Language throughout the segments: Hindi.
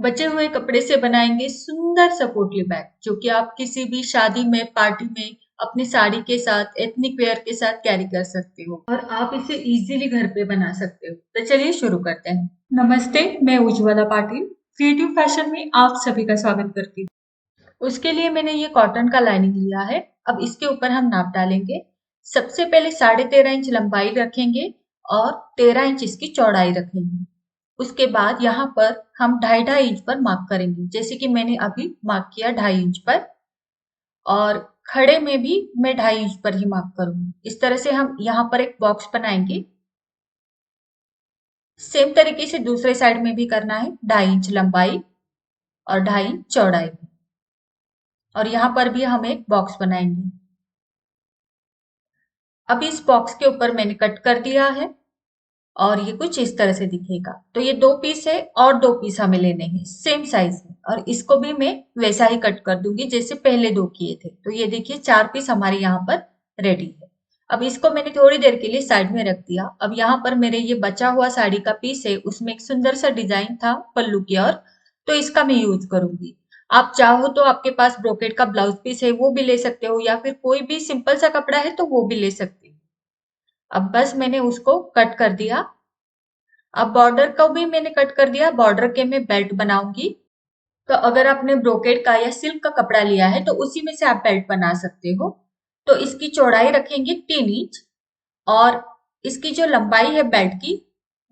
बचे हुए कपड़े से बनाएंगे सुंदर सा पोटली बैग जो कि आप किसी भी शादी में, पार्टी में अपनी साड़ी के साथ, एथनिक वेयर के साथ कैरी कर सकते हो और आप इसे इजीली घर पे बना सकते हो। तो चलिए शुरू करते हैं। नमस्ते, मैं उज्ज्वला पाटिल क्रिएटिव फैशन में आप सभी का स्वागत करती हूँ। उसके लिए मैंने ये कॉटन का लाइनिंग लिया है। अब इसके ऊपर हम नाप डालेंगे। सबसे पहले 13.5 इंच लंबाई रखेंगे और 13 इंच इसकी चौड़ाई रखेंगे। उसके बाद यहाँ पर हम 2.5 इंच पर मार्क करेंगे, जैसे कि मैंने अभी मार्क किया 2.5 इंच पर। और खड़े में भी मैं 2.5 इंच पर ही मार्क करूंगी। इस तरह से हम यहाँ पर एक बॉक्स बनाएंगे। सेम तरीके से दूसरे साइड में भी करना है, 2.5 इंच लंबाई और 2.5 इंच चौड़ाई में। और यहाँ पर भी हम एक बॉक्स बनाएंगे। अब इस बॉक्स के ऊपर मैंने कट कर दिया है और ये कुछ इस तरह से दिखेगा। तो ये 2 पीस है और 2 पीस हमें लेने हैं सेम साइज में, और इसको भी मैं वैसा ही कट कर दूंगी जैसे पहले 2 किए थे। तो ये देखिए 4 पीस हमारे यहाँ पर रेडी है। अब इसको मैंने थोड़ी देर के लिए साइड में रख दिया। अब यहाँ पर मेरे ये बचा हुआ साड़ी का पीस है, उसमें एक सुंदर सा डिजाइन था पल्लू की ओर, तो इसका मैं यूज करूंगी। आप चाहो तो आपके पास ब्रोकेट का ब्लाउज पीस है वो भी ले सकते हो, या फिर कोई भी सिंपल सा कपड़ा है तो वो भी ले सकते हो। अब बस मैंने उसको कट कर दिया। अब बॉर्डर को भी मैंने कट कर दिया। बॉर्डर के मैं बेल्ट बनाऊंगी। तो अगर आपने ब्रोकेट का या सिल्क का कपड़ा लिया है तो उसी में से आप बेल्ट बना सकते हो। तो इसकी चौड़ाई रखेंगे 3 इंच और इसकी जो लंबाई है बेल्ट की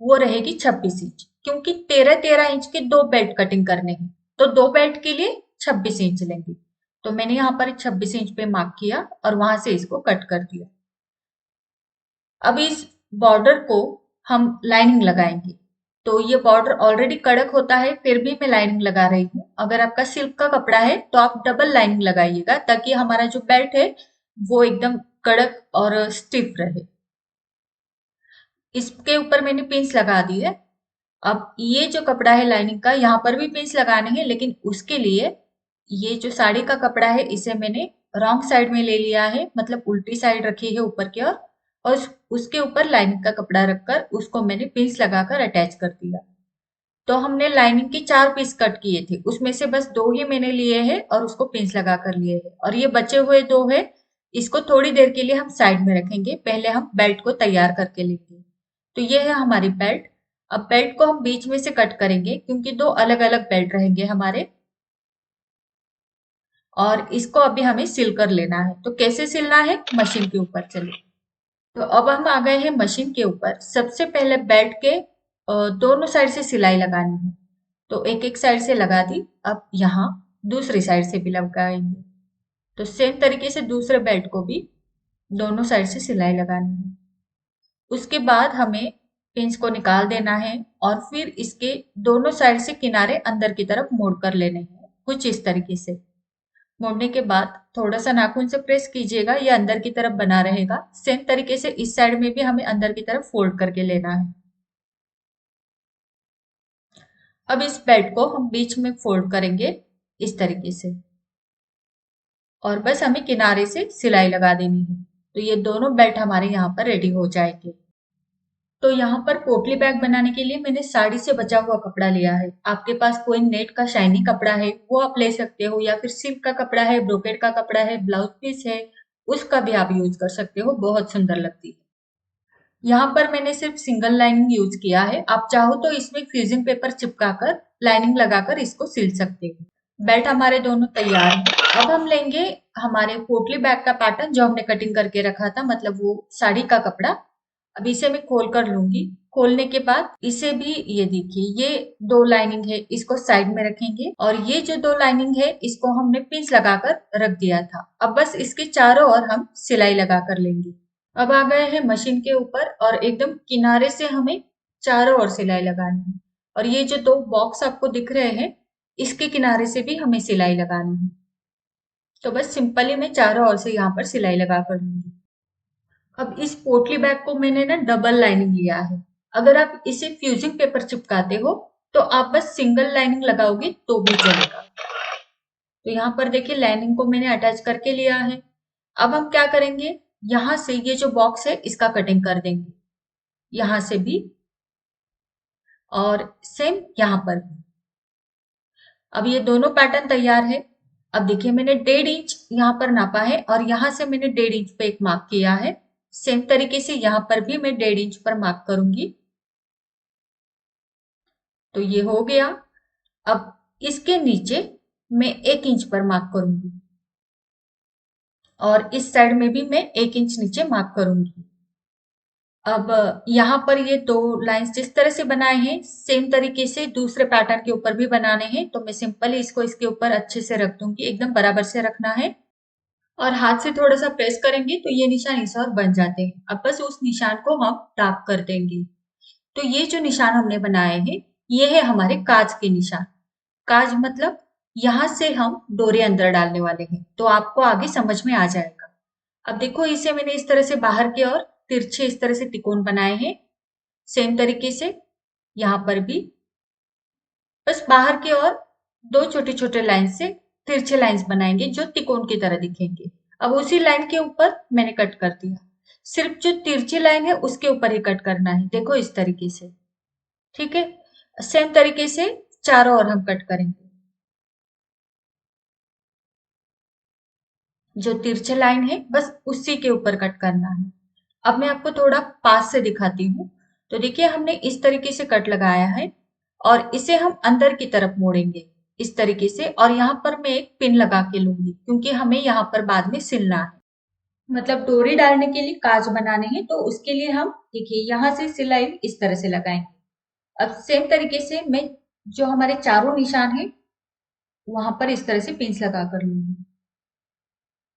वो रहेगी 26 इंच, क्योंकि 13-13 इंच के 2 बेल्ट कटिंग करने हैं। तो 2 बेल्ट के लिए 26 इंच लेंगे। तो मैंने यहाँ पर 26 इंच पे मार्क किया और वहां से इसको कट कर दिया। अब इस बॉर्डर को हम लाइनिंग लगाएंगे। तो ये बॉर्डर ऑलरेडी कड़क होता है, फिर भी मैं लाइनिंग लगा रही हूँ। अगर आपका सिल्क का कपड़ा है तो आप डबल लाइनिंग लगाइएगा, ताकि हमारा जो बेल्ट है वो एकदम कड़क और स्टिफ रहे। इसके ऊपर मैंने पिंस लगा दी है। अब ये जो कपड़ा है लाइनिंग का, यहाँ पर भी पिंस लगाने हैं, लेकिन उसके लिए ये जो साड़ी का कपड़ा है इसे मैंने रॉन्ग साइड में ले लिया है, मतलब उल्टी साइड रखी है ऊपर की ओर। और उसके ऊपर लाइनिंग का कपड़ा रखकर उसको मैंने पिंस लगाकर अटैच कर दिया। तो हमने लाइनिंग के 4 पीस कट किए थे, उसमें से बस 2 ही मैंने लिए हैं और उसको पिंस लगा कर लिए हैं। और ये बचे हुए 2 है, इसको थोड़ी देर के लिए हम साइड में रखेंगे। पहले हम बेल्ट को तैयार करके लेंगे। तो ये है हमारी बेल्ट। अब बेल्ट को हम बीच में से कट करेंगे, क्योंकि 2 अलग अलग बेल्ट रहेंगे हमारे। और इसको अभी हमें सिल कर लेना है। तो कैसे सिलना है, मशीन के ऊपर चलिए। तो अब हम आ गए हैं मशीन के ऊपर। सबसे पहले बेल्ट के दोनों साइड से सिलाई लगानी है। तो एक एक साइड से लगा दी। अब यहाँ दूसरी साइड से भी लगाएंगे। तो सेम तरीके से दूसरे बेल्ट को भी दोनों साइड से सिलाई लगानी है। उसके बाद हमें पिंच को निकाल देना है और फिर इसके दोनों साइड से किनारे अंदर की तरफ मोड़ कर लेने हैं, कुछ इस तरीके से। मोड़ने के बाद थोड़ा सा नाखून से प्रेस कीजिएगा, ये अंदर की तरफ बना रहेगा। सेम तरीके से इस साइड में भी हमें अंदर की तरफ फोल्ड करके लेना है। अब इस बेल्ट को हम बीच में फोल्ड करेंगे इस तरीके से, और बस हमें किनारे से सिलाई लगा देनी है। तो ये दोनों बेल्ट हमारे यहाँ पर रेडी हो जाएंगे। तो यहाँ पर पोटली बैग बनाने के लिए मैंने साड़ी से बचा हुआ कपड़ा लिया है। आपके पास कोई नेट का शाइनी कपड़ा है वो आप ले सकते हो, या फिर सिल्क का कपड़ा है, ब्रोकेट का कपड़ा है, ब्लाउज पीस है, उसका भी आप यूज कर सकते हो, बहुत सुंदर लगती है। यहाँ पर मैंने सिर्फ सिंगल लाइनिंग यूज किया है। आप चाहो तो इसमें फ्यूजिंग पेपर चिपकाकर लाइनिंग लगाकर इसको सिल सकते हो। बेल्ट हमारे दोनों तैयार हैं। अब हम लेंगे हमारे पोटली बैग का पैटर्न जो हमने कटिंग करके रखा था, मतलब वो साड़ी का कपड़ा। अब इसे मैं खोल कर लूंगी। खोलने के बाद इसे भी, ये देखिए ये 2 लाइनिंग है, इसको साइड में रखेंगे। और ये जो 2 लाइनिंग है इसको हमने पिंच लगाकर रख दिया था। अब बस इसके चारों ओर हम सिलाई लगा कर लेंगे। अब आ गए हैं मशीन के ऊपर और एकदम किनारे से हमें चारों ओर सिलाई लगानी है। और ये जो 2 बॉक्स आपको दिख रहे हैं इसके किनारे से भी हमें सिलाई लगानी है। तो बस सिंपली मैं चारों ओर से यहाँ पर सिलाई लगा कर लूंगी। अब इस पोटली बैग को मैंने ना डबल लाइनिंग लिया है। अगर आप इसे फ्यूजिंग पेपर चिपकाते हो तो आप बस सिंगल लाइनिंग लगाओगे तो भी चलेगा। तो यहाँ पर देखिए लाइनिंग को मैंने अटैच करके लिया है। अब हम क्या करेंगे, यहाँ से ये जो बॉक्स है इसका कटिंग कर देंगे, यहाँ से भी और सेम यहाँ पर भी। अब ये दोनों पैटर्न तैयार है। अब देखिए मैंने 1.5 इंच यहाँ पर नापा है और यहाँ से मैंने 1.5 इंच पे एक मार्क किया है। सेम तरीके से यहाँ पर भी मैं 1.5 इंच पर मार्क करूंगी। तो ये हो गया। अब इसके नीचे मैं 1 इंच पर मार्क करूंगी और इस साइड में भी मैं 1 इंच नीचे मार्क करूंगी। अब यहाँ पर ये दो लाइंस जिस तरह से बनाए हैं सेम तरीके से दूसरे पैटर्न के ऊपर भी बनाने हैं, तो मैं सिंपली इसको इसके ऊपर अच्छे से रख दूंगी। एकदम बराबर से रखना है और हाथ से थोड़ा सा प्रेस करेंगे तो ये निशान इस और बन जाते हैं। अब बस उस निशान को हम टाप कर देंगे। तो ये जो निशान हमने बनाए हैं ये है हमारे काज के निशान। काज मतलब यहाँ से हम डोरे अंदर डालने वाले हैं, तो आपको आगे समझ में आ जाएगा। अब देखो इसे मैंने इस तरह से बाहर की ओर तिरछे इस तरह से तिकोन बनाए हैं। सेम तरीके से यहाँ पर भी बस बाहर की ओर दो छोटे छोटे लाइन से तिरछे लाइंस बनाएंगे जो तिकोन की तरह दिखेंगे। अब उसी लाइन के ऊपर मैंने कट कर दिया। सिर्फ जो तिरछी लाइन है उसके ऊपर ही कट करना है, देखो इस तरीके से। ठीक है, सेम तरीके से चारों ओर हम कट करेंगे। जो तिरछे लाइन है बस उसी के ऊपर कट करना है। अब मैं आपको थोड़ा पास से दिखाती हूँ। तो देखिए हमने इस तरीके से कट लगाया है और इसे हम अंदर की तरफ मोड़ेंगे इस तरीके से, और यहाँ पर मैं एक पिन लगा के लूंगी क्योंकि हमें यहाँ पर बाद में सिलना है। मतलब डोरी डालने के लिए काज बनाने हैं, तो उसके लिए हम देखिए यहाँ से सिलाई इस तरह से लगाएंगे। अब सेम तरीके से मैं जो हमारे चारों निशान है वहां पर इस तरह से पिंस लगा कर लूंगी।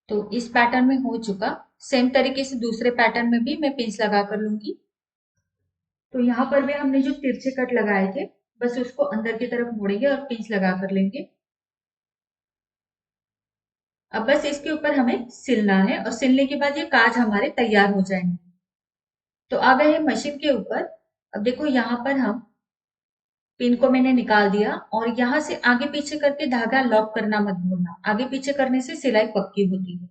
तो इस पैटर्न में हो चुका। सेम तरीके से दूसरे पैटर्न में भी मैं पिंस लगा कर लूंगी। तो यहाँ पर भी हमने जो तिरछे कट लगाए थे बस उसको अंदर की तरफ मोड़ेंगे और पिंच लगा कर लेंगे। अब बस इसके ऊपर हमें सिलना है और सिलने के बाद ये काज हमारे तैयार हो जाएंगे। तो आ गए हैं मशीन के ऊपर। अब देखो यहाँ पर हम पिन को मैंने निकाल दिया और यहाँ से आगे पीछे करके धागा लॉक करना मत भूलना। आगे पीछे करने से सिलाई पक्की होती है।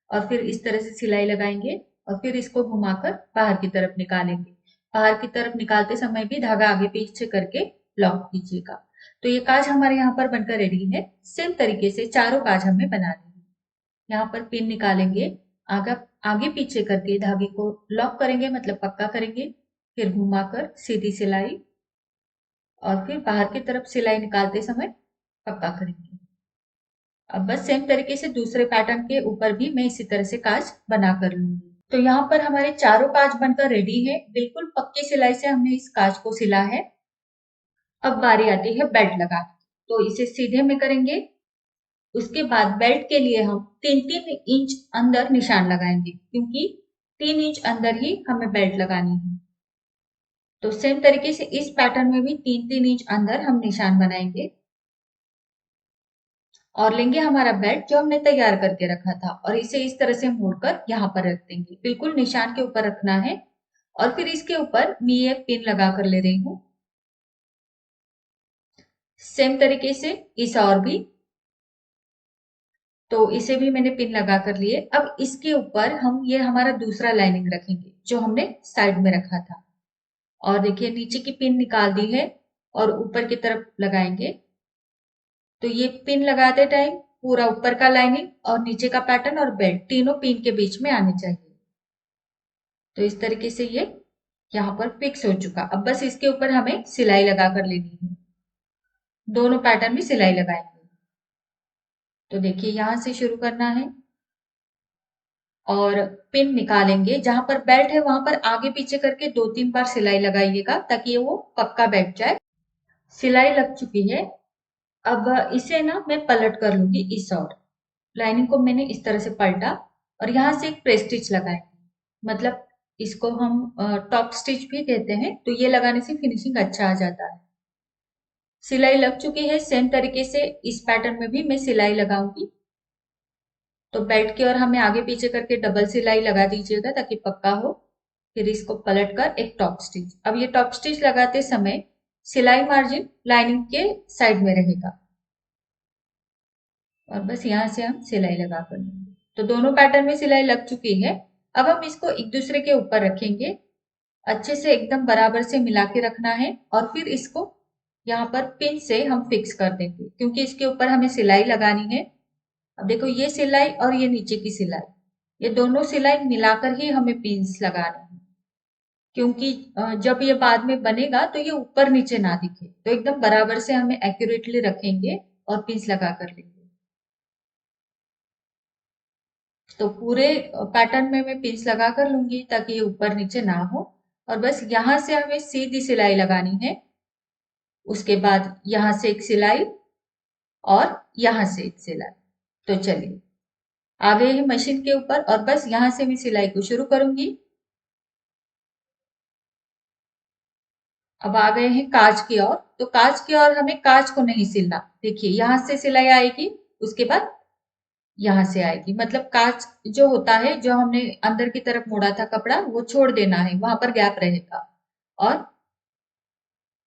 और फिर इस तरह से सिलाई लगाएंगे और फिर इसको घुमाकर बाहर की तरफ निकालेंगे। बाहर की तरफ निकालते समय भी धागा आगे पीछे करके लॉक कीजिएगा। तो ये काज हमारे यहाँ पर बनकर रेडी है। सेम तरीके से चारों काज हमें बनाने हैं। यहाँ पर पिन निकालेंगे, आगे आगे पीछे करके धागे को लॉक करेंगे मतलब पक्का करेंगे, फिर घुमाकर सीधी सिलाई और फिर बाहर की तरफ सिलाई निकालते समय पक्का करेंगे। अब बस सेम तरीके से दूसरे पैटर्न के ऊपर भी मैं इसी तरह से काज बना कर लूंगी। तो यहाँ पर हमारे चारों काज बनकर रेडी है। बिल्कुल पक्की सिलाई से हमने इस काज को सिला है। अब बारी आती है बेल्ट लगाने की। तो इसे सीधे में करेंगे। उसके बाद बेल्ट के लिए हम 3-3 इंच अंदर निशान लगाएंगे क्योंकि 3 इंच अंदर ही हमें बेल्ट लगानी है। तो सेम तरीके से इस पैटर्न में भी 3-3 इंच अंदर हम निशान बनाएंगे और लेंगे हमारा बेल्ट जो हमने तैयार करके रखा था और इसे इस तरह से मोड़कर यहाँ पर रख देंगे। बिल्कुल निशान के ऊपर रखना है और फिर इसके ऊपर मैं ये पिन लगा कर ले रही हूँ। सेम तरीके से इस और भी। तो इसे भी मैंने पिन लगा कर लिए। अब इसके ऊपर हम ये हमारा दूसरा लाइनिंग रखेंगे जो हमने साइड में रखा था। और देखिए नीचे की पिन निकाल दी है और ऊपर की तरफ लगाएंगे। तो ये पिन लगाते टाइम पूरा ऊपर का लाइनिंग और नीचे का पैटर्न और बेल्ट तीनों पिन के बीच में आने चाहिए। तो इस तरीके से ये यहाँ पर फिक्स हो चुका। अब बस इसके ऊपर हमें सिलाई लगा कर लेनी है। दोनों पैटर्न में सिलाई लगाएंगे। तो देखिए यहाँ से शुरू करना है और पिन निकालेंगे। जहां पर बेल्ट है वहां पर आगे पीछे करके 2-3 बार सिलाई लगाइएगा ताकि वो पक्का बैठ जाए। सिलाई लग चुकी है। अब इसे ना मैं पलट कर लूंगी इस और। लाइनिंग को मैंने इस तरह से पलटा और यहाँ से एक प्रेस स्टिच लगाएंगे। मतलब इसको हम टॉप स्टिच भी कहते हैं। तो ये लगाने से फिनिशिंग अच्छा आ जाता है। सिलाई लग चुकी है। सेम तरीके से इस पैटर्न में भी मैं सिलाई लगाऊंगी। तो बेल्ट की ओर हमें आगे पीछे करके डबल सिलाई लगा दीजिएगा ताकि पक्का हो। फिर इसको पलट कर एक टॉप स्टिच। अब ये टॉप स्टिच लगाते समय सिलाई मार्जिन लाइनिंग के साइड में रहेगा और बस यहाँ से हम सिलाई लगा कर लेंगे। तो दोनों पैटर्न में सिलाई लग चुकी है। अब हम इसको एक दूसरे के ऊपर रखेंगे। अच्छे से एकदम बराबर से मिला के रखना है और फिर इसको यहाँ पर पिन से हम फिक्स कर देंगे क्योंकि इसके ऊपर हमें सिलाई लगानी है। अब देखो ये सिलाई और ये नीचे की सिलाई, ये दोनों सिलाई मिलाकर ही हमें पिन्स लगाने हैं, क्योंकि जब ये बाद में बनेगा तो ये ऊपर नीचे ना दिखे, तो एकदम बराबर से हमें एक्यूरेटली रखेंगे और पिन्स लगा कर लेंगे। तो पूरे पैटर्न में मैं पिन्स लगा कर लूंगी ताकि ये ऊपर नीचे ना हो। और बस यहाँ से हमें सीधी सिलाई लगानी है, उसके बाद यहाँ से एक सिलाई और यहाँ से एक सिलाई। तो चलिए आ गए हैं मशीन के ऊपर और बस यहाँ से मैं सिलाई को शुरू करूंगी। अब आ गए हैं काज की ओर, तो काज की ओर हमें काज को नहीं सिलना। देखिए यहाँ से सिलाई आएगी, उसके बाद यहाँ से आएगी, मतलब काज जो होता है, जो हमने अंदर की तरफ मोड़ा था कपड़ा, वो छोड़ देना है, वहां पर गैप रहेगा और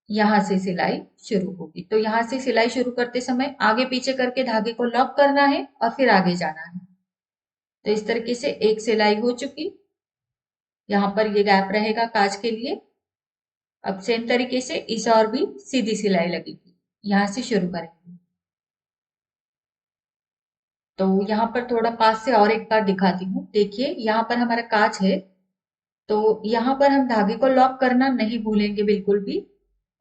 यहाँ से सिलाई शुरू होगी। तो यहाँ से सिलाई शुरू करते समय आगे पीछे करके धागे को लॉक करना है और फिर आगे जाना है। तो इस तरीके से एक सिलाई हो चुकी, यहाँ पर ये गैप रहेगा काज के लिए। अब सेम तरीके से इस और भी सीधी सिलाई लगेगी, यहाँ से शुरू करेंगे। तो यहाँ पर थोड़ा पास से और एक बार दिखाती हूँ। देखिए यहाँ पर हमारा काज है, तो यहाँ पर हम धागे को लॉक करना नहीं भूलेंगे बिल्कुल भी,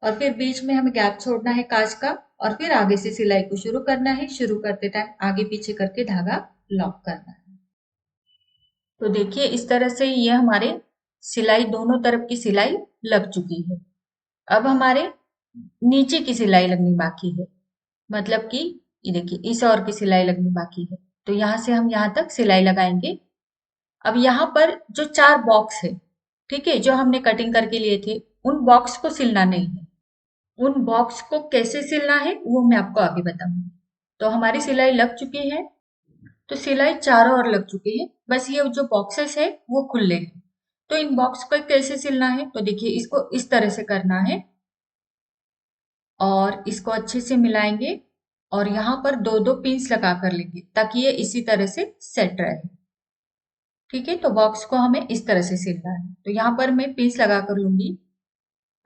और फिर बीच में हमें गैप छोड़ना है काज का और फिर आगे से सिलाई को शुरू करना है। शुरू करते टाइम आगे पीछे करके धागा लॉक करना है। तो देखिए इस तरह से ये हमारे सिलाई, दोनों तरफ की सिलाई लग चुकी है। अब हमारे नीचे की सिलाई लगनी बाकी है, मतलब कि ये देखिए इस और की सिलाई लगनी बाकी है। तो यहाँ से हम यहाँ तक सिलाई लगाएंगे। अब यहाँ पर जो 4 बॉक्स है, ठीक है, जो हमने कटिंग करके लिए थे, उन बॉक्स को सिलना नहीं है। उन बॉक्स को कैसे सिलना है वो मैं आपको आगे बताऊंगी। तो हमारी सिलाई लग चुकी है, तो सिलाई चारों ओर लग चुकी है, बस ये जो बॉक्सेस है वो खुले हैं। तो इन बॉक्स को कैसे सिलना है, तो देखिए इसको इस तरह से करना है और इसको अच्छे से मिलाएंगे और यहाँ पर 2-2 पिंस लगा कर लेंगे ताकि ये इसी तरह से सेट रहे। ठीक है, तो बॉक्स को हमें इस तरह से सिलना है। तो यहाँ पर मैं पिंस लगा कर लूंगी।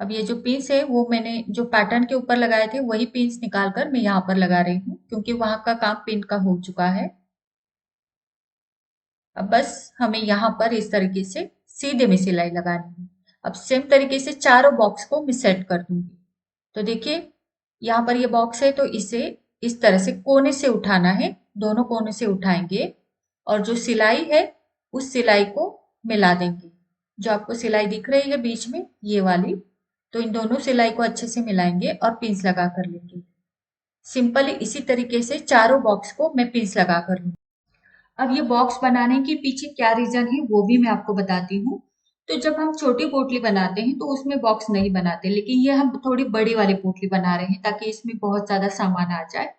अब ये जो पिंस है वो मैंने जो पैटर्न के ऊपर लगाए थे वही पिंस निकाल कर मैं यहाँ पर लगा रही हूँ, क्योंकि वहां का काम पिन का हो चुका है। अब बस हमें यहाँ पर इस तरीके से सीधे में सिलाई लगानी है। अब सेम तरीके से चारों बॉक्स को मैं सेट कर दूंगी। तो देखिए यहाँ पर ये बॉक्स है, तो इसे इस तरह से कोने से उठाना है, दोनों कोने से उठाएंगे और जो सिलाई है उस सिलाई को मिला देंगे। जो आपको सिलाई दिख रही है बीच में, ये वाली, तो इन दोनों सिलाई को अच्छे से मिलाएंगे और पिंस लगा कर लेंगे। सिंपली इसी तरीके से चारों बॉक्स को मैं पिंस लगा कर लूंगी। अब ये बॉक्स बनाने के पीछे क्या रीजन है वो भी मैं आपको बताती हूँ। तो जब हम छोटी पोटली बनाते हैं तो उसमें बॉक्स नहीं बनाते, लेकिन ये हम थोड़ी बड़ी वाली पोटली बना रहे हैं ताकि इसमें बहुत ज्यादा सामान आ जाए,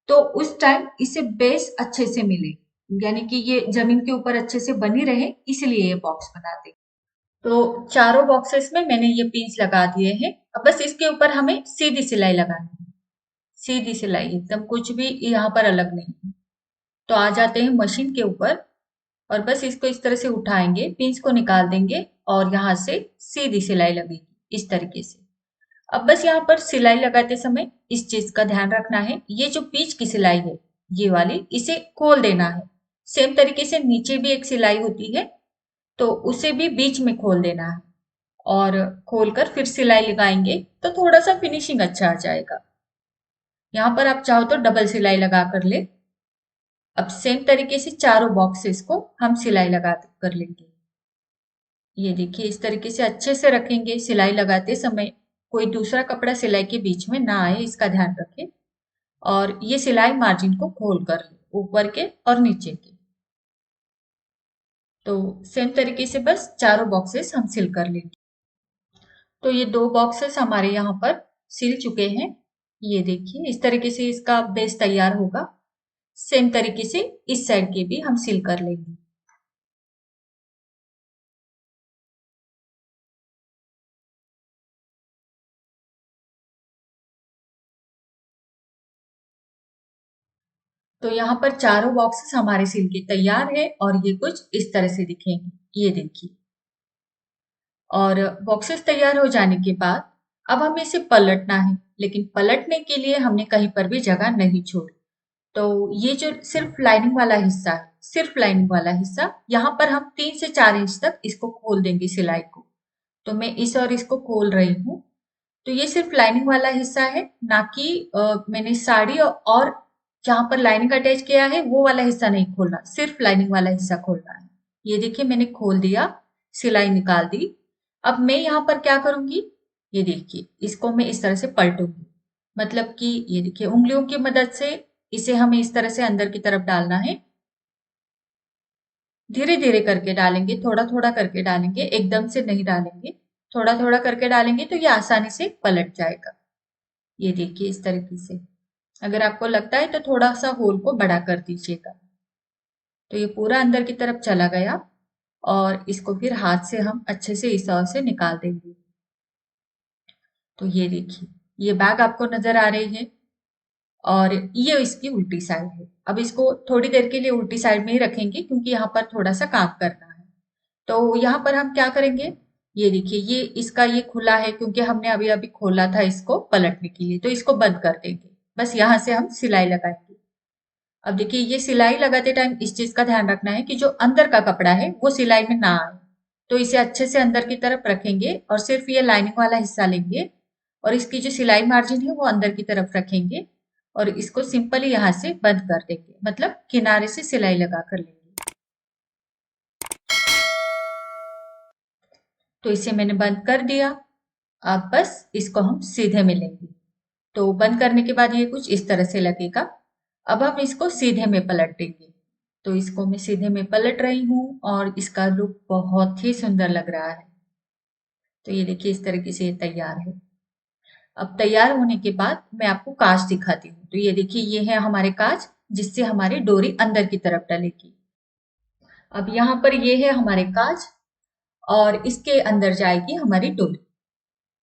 तो उस टाइम इसे बेस अच्छे से मिले, यानी कि ये जमीन के ऊपर अच्छे से बनी रहे, इसलिए ये बॉक्स बनाते हैं। तो चारों बॉक्सेस में मैंने ये पिंस लगा दिए हैं। अब बस इसके ऊपर हमें सीधी सिलाई लगानी है, सीधी सिलाई, एकदम कुछ भी यहाँ पर अलग नहीं है। तो आ जाते हैं मशीन के ऊपर और बस इसको इस तरह से उठाएंगे, पिंस को निकाल देंगे और यहाँ से सीधी सिलाई लगेगी इस तरीके से। अब बस यहाँ पर सिलाई लगाते समय इस चीज का ध्यान रखना है, ये जो बीच की सिलाई है ये वाली, इसे खोल देना है। सेम तरीके से नीचे भी एक सिलाई होती है, तो उसे भी बीच में खोल देना है और खोलकर फिर सिलाई लगाएंगे तो थोड़ा सा फिनिशिंग अच्छा आ जाएगा। यहाँ पर आप चाहो तो डबल सिलाई लगा कर ले। अब सेम तरीके से चारों बॉक्सेस को हम सिलाई लगा कर लेंगे। ये देखिए इस तरीके से अच्छे से रखेंगे, सिलाई लगाते समय कोई दूसरा कपड़ा सिलाई के बीच में ना आए, इसका ध्यान रखें। और ये सिलाई मार्जिन को खोल कर ले, ऊपर के और नीचे के। तो सेम तरीके से बस चारों बॉक्सेस हम सिल कर लेंगे। तो ये 2 बॉक्सेस हमारे यहाँ पर सिल चुके हैं। ये देखिए इस तरीके से इसका बेस तैयार होगा। सेम तरीके से इस साइड के भी हम सिल कर लेंगे। तो यहाँ पर चारों बॉक्सेस हमारे सिल के तैयार है और ये कुछ इस तरह से दिखेंगे, ये देखिए। और बॉक्सेस तैयार हो जाने के बाद अब हमें इसे पलटना है। लेकिन पलटने के लिए हमने कहीं पर भी जगह नहीं छोड़ी। तो ये जो सिर्फ लाइनिंग वाला हिस्सा है, सिर्फ लाइनिंग वाला हिस्सा, यहाँ पर हम 3 से 4 इंच तक इसको खोल देंगे सिलाई को। तो मैं इस और इसको खोल रही हूँ। तो ये सिर्फ लाइनिंग वाला हिस्सा है, ना कि मैंने साड़ी और जहाँ पर लाइनिंग अटैच किया है वो वाला हिस्सा नहीं खोलना, सिर्फ लाइनिंग वाला हिस्सा खोलना है। ये देखिए मैंने खोल दिया, सिलाई निकाल दी। अब मैं यहाँ पर क्या करूंगी, ये देखिए इसको मैं इस तरह से पलटूंगी। मतलब कि ये देखिए उंगलियों की मदद से इसे हमें इस तरह से अंदर की तरफ डालना है। धीरे धीरे करके डालेंगे, थोड़ा थोड़ा करके डालेंगे, एकदम से नहीं डालेंगे। थोड़ा थोड़ा करके डालेंगे तो ये आसानी से पलट जाएगा। ये देखिए इस तरीके से। अगर आपको लगता है तो थोड़ा सा होल को बड़ा कर दीजिएगा। तो ये पूरा अंदर की तरफ चला गया और इसको फिर हाथ से हम अच्छे से इस ओर से निकाल देंगे। तो ये देखिए ये बैग आपको नजर आ रही है और ये इसकी उल्टी साइड है। अब इसको थोड़ी देर के लिए उल्टी साइड में ही रखेंगे क्योंकि यहाँ पर थोड़ा सा काम करना है। तो यहाँ पर हम क्या करेंगे, ये देखिए ये इसका ये खुला है क्योंकि हमने अभी अभी खोला था इसको पलटने के लिए, तो इसको बंद कर देंगे। बस यहाँ से हम सिलाई लगाएंगे। अब देखिए ये सिलाई लगाते टाइम इस चीज का ध्यान रखना है कि जो अंदर का कपड़ा है वो सिलाई में ना आए। तो इसे अच्छे से अंदर की तरफ रखेंगे और सिर्फ ये लाइनिंग वाला हिस्सा लेंगे और इसकी जो सिलाई मार्जिन है वो अंदर की तरफ रखेंगे और इसको सिंपली यहाँ से बंद कर देंगे, मतलब किनारे से सिलाई लगा कर लेंगे। तो इसे मैंने बंद कर दिया। अब बस इसको हम सीधे में लेंगे। तो बंद करने के बाद ये कुछ इस तरह से लगेगा। अब हम इसको सीधे में पलट देंगे। तो इसको मैं सीधे में पलट रही हूँ और इसका लुक बहुत ही सुंदर लग रहा है। तो ये देखिए इस तरीके से ये तैयार है। अब तैयार होने के बाद मैं आपको काज दिखाती हूँ। तो ये देखिए ये है हमारे काज, जिससे हमारी डोरी अंदर की तरफ डलेगी। अब यहाँ पर ये है हमारे काज और इसके अंदर जाएगी हमारी डोरी।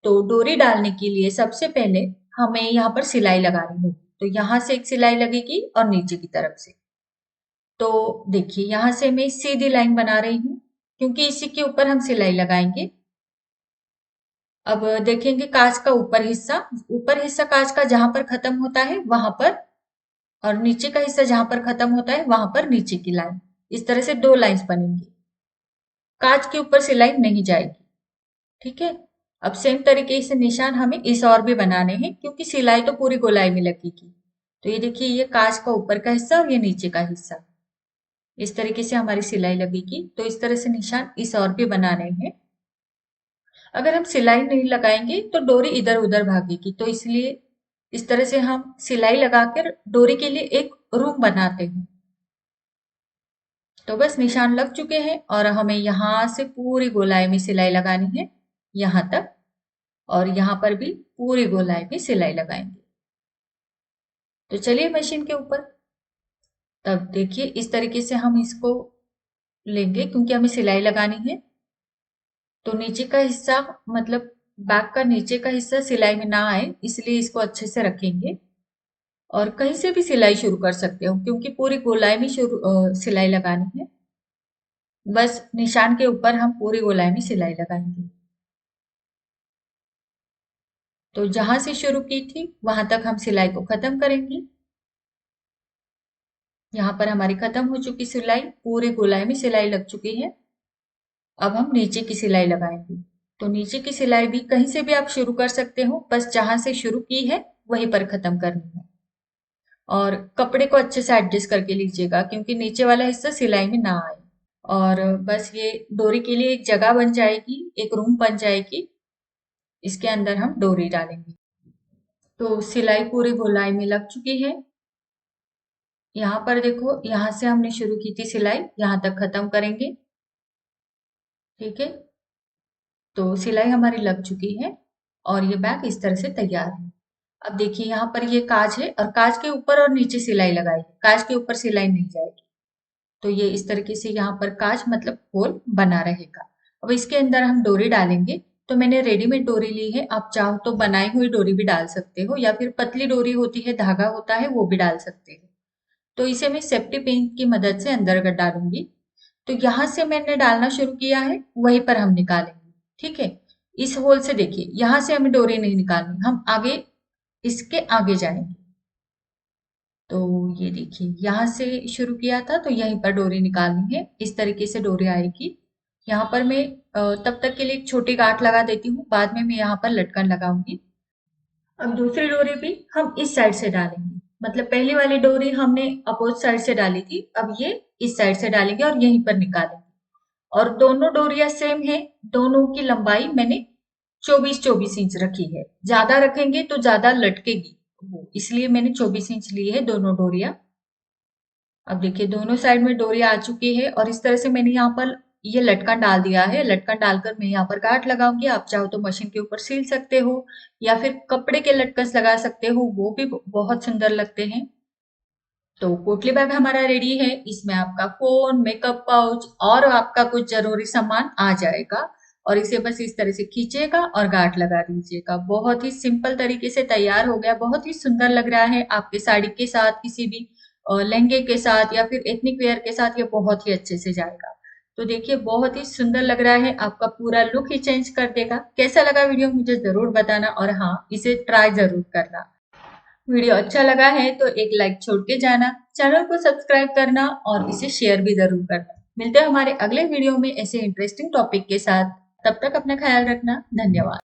तो डोरी डालने के लिए सबसे पहले हमें यहाँ पर सिलाई लगानी होगी। तो यहाँ से एक सिलाई लगेगी और नीचे की तरफ से। तो देखिए यहाँ से मैं सीधी लाइन बना रही हूँ क्योंकि इसी के ऊपर हम सिलाई लगाएंगे। अब देखेंगे कांच का ऊपर हिस्सा कांच का जहां पर खत्म होता है वहां पर, और नीचे का हिस्सा जहां पर खत्म होता है वहां पर नीचे की लाइन। इस तरह से 2 लाइंस बनेंगी। कांच के ऊपर सिलाई नहीं जाएगी। ठीक है। अब सेम तरीके से निशान हमें इस और भी बनाने हैं क्योंकि सिलाई तो पूरी गोलाई में लगेगी। तो ये देखिए ये कांच का ऊपर का हिस्सा और ये नीचे का हिस्सा, इस तरीके से हमारी सिलाई लगेगी। तो इस तरह से निशान इस और भी बनाने हैं। अगर हम सिलाई नहीं लगाएंगे तो डोरी इधर उधर भागेगी, तो इसलिए इस तरह से हम सिलाई लगाकर डोरी के लिए एक रूम बनाते हैं। तो बस निशान लग चुके हैं और हमें यहाँ से पूरी गोलाई में सिलाई लगानी है, यहाँ तक। और यहाँ पर भी पूरी गोलाई में सिलाई लगाएंगे। तो चलिए मशीन के ऊपर। तब देखिए इस तरीके से हम इसको लेंगे क्योंकि हमें सिलाई लगानी है। तो नीचे का हिस्सा, मतलब बैक का नीचे का हिस्सा सिलाई में ना आए इसलिए इसको अच्छे से रखेंगे। और कहीं से भी सिलाई शुरू कर सकते हो क्योंकि पूरी गोलाई में सिलाई लगानी है। बस निशान के ऊपर हम पूरी गोलाई में सिलाई लगाएंगे। तो जहां से शुरू की थी वहां तक हम सिलाई को खत्म करेंगे। यहाँ पर हमारी खत्म हो चुकी सिलाई, पूरी गोलाई में सिलाई लग चुकी है। अब हम नीचे की सिलाई लगाएंगे। तो नीचे की सिलाई भी कहीं से भी आप शुरू कर सकते हो, बस जहां से शुरू की है वहीं पर खत्म करनी है। और कपड़े को अच्छे से एडजस्ट करके लीजिएगा क्योंकि नीचे वाला हिस्सा सिलाई में ना आए। और बस ये डोरी के लिए एक जगह बन जाएगी, एक रूम बन जाएगी। इसके अंदर हम डोरी डालेंगे। तो सिलाई पूरी गोलाई में लग चुकी है। यहाँ पर देखो, यहाँ से हमने शुरू की थी सिलाई, यहाँ तक खत्म करेंगे। ठीक है। तो सिलाई हमारी लग चुकी है और ये बैग इस तरह से तैयार है। अब देखिए यहाँ पर ये काज है और काज के ऊपर और नीचे सिलाई लगाई है, काज के ऊपर सिलाई नहीं जाएगी। तो ये इस तरीके से यहाँ पर काज मतलब होल बना रहेगा। अब इसके अंदर हम डोरी डालेंगे। तो मैंने रेडीमेड डोरी ली है, आप चाहो तो बनाई हुई डोरी भी डाल सकते हो या फिर पतली डोरी होती है, धागा होता है, वो भी डाल सकते हो। तो इसे मैं सेफ्टी पिन की मदद से अंदर डालूंगी। तो यहाँ से मैंने डालना शुरू किया है, वहीं पर हम निकालेंगे। ठीक है। इस होल से देखिए यहाँ से हमें डोरी नहीं निकालनी, हम आगे इसके आगे जाएंगे। तो ये देखिए यहाँ से शुरू किया था तो यहीं पर डोरी निकालनी है, इस तरीके से डोरी आएगी। यहाँ पर मैं तब तक के लिए एक छोटी गांठ लगा देती हूँ, बाद में मैं यहाँ पर लटकन लगाऊंगी। अब दूसरी डोरी भी हम इस साइड से डालेंगे, मतलब पहली वाली डोरी हमने अपोजिट साइड से डाली थी, अब ये इस साइड से डालेंगे और यहीं पर निकालेंगे। और दोनों डोरियां सेम है, दोनों की लंबाई मैंने 24-24 इंच रखी है। ज्यादा रखेंगे तो ज्यादा लटकेगी वो, इसलिए मैंने 24 इंच ली है दोनों डोरियां। अब देखिए दोनों साइड में डोरी आ चुकी है और इस तरह से मैंने यहाँ पर ये लटकन डाल दिया है। लटकन डालकर मैं यहाँ पर गांठ लगाऊंगी। आप चाहो तो मशीन के ऊपर सील सकते हो या फिर कपड़े के लटकन लगा सकते हो, वो भी बहुत सुंदर लगते हैं। तो पोटली बैग हमारा रेडी है, इसमें आपका फोन, मेकअप पाउच और आपका कुछ जरूरी सामान आ जाएगा। और इसे बस इस तरह से खींचेगा और गांठ लगा दीजिएगा। बहुत ही सिंपल तरीके से तैयार हो गया, बहुत ही सुंदर लग रहा है। आपके साड़ी के साथ, किसी भी लहंगे के साथ या फिर एथनिक वेयर के साथ ये बहुत ही अच्छे से जाएगा। तो देखिए बहुत ही सुंदर लग रहा है, आपका पूरा लुक ही चेंज कर देगा। कैसा लगा वीडियो मुझे जरूर बताना और हाँ, इसे ट्राई जरूर करना। वीडियो अच्छा लगा है तो एक लाइक छोड़ के जाना, चैनल को सब्सक्राइब करना और इसे शेयर भी जरूर करना। मिलते हैं हमारे अगले वीडियो में ऐसे इंटरेस्टिंग टॉपिक के साथ। तब तक अपना ख्याल रखना। धन्यवाद।